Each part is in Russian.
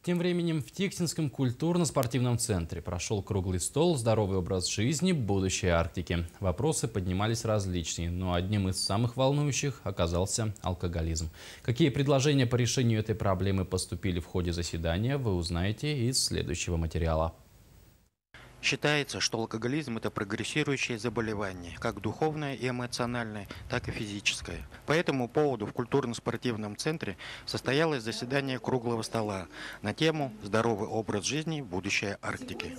Тем временем в Тихвинском культурно-спортивном центре прошел круглый стол «Здоровый образ жизни. Будущее Арктики». Вопросы поднимались различные, но одним из самых волнующих оказался алкоголизм. Какие предложения по решению этой проблемы поступили в ходе заседания, вы узнаете из следующего материала. Считается, что алкоголизм – это прогрессирующее заболевание, как духовное и эмоциональное, так и физическое. По этому поводу в культурно-спортивном центре состоялось заседание круглого стола на тему «Здоровый образ жизни. Будущее Арктики».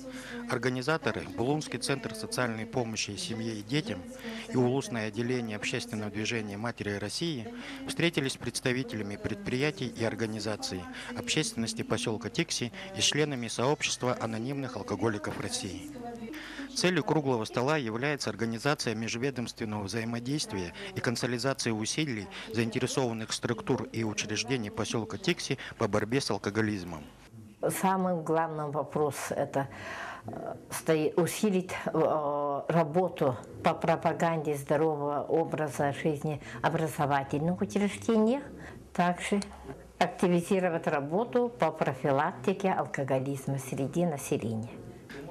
Организаторы – Булунский центр социальной помощи семье и детям и Улусное отделение общественного движения «Матери России» встретились с представителями предприятий и организаций, общественности поселка Тикси и членами сообщества анонимных алкоголиков России. Целью круглого стола является организация межведомственного взаимодействия и консолидация усилий заинтересованных структур и учреждений поселка Тикси по борьбе с алкоголизмом. Самый главный вопрос – это усилить работу по пропаганде здорового образа жизни образовательных учреждениях, также активизировать работу по профилактике алкоголизма среди населения.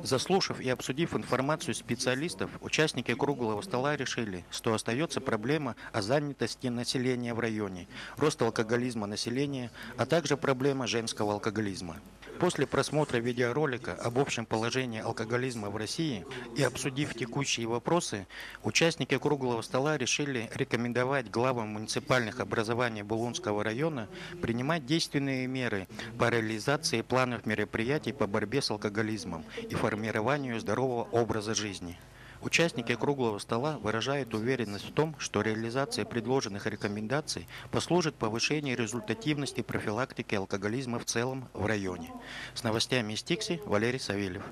Заслушав и обсудив информацию специалистов, участники круглого стола решили, что остается проблема о занятости населения в районе, рост алкоголизма населения, а также проблема женского алкоголизма. После просмотра видеоролика об общем положении алкоголизма в России и обсудив текущие вопросы, участники круглого стола решили рекомендовать главам муниципальных образований Булунского района принимать действенные меры по реализации планов мероприятий по борьбе с алкоголизмом и формированию здорового образа жизни. Участники круглого стола выражают уверенность в том, что реализация предложенных рекомендаций послужит повышению результативности профилактики алкоголизма в целом в районе. С новостями из Тикси Валерий Савельев.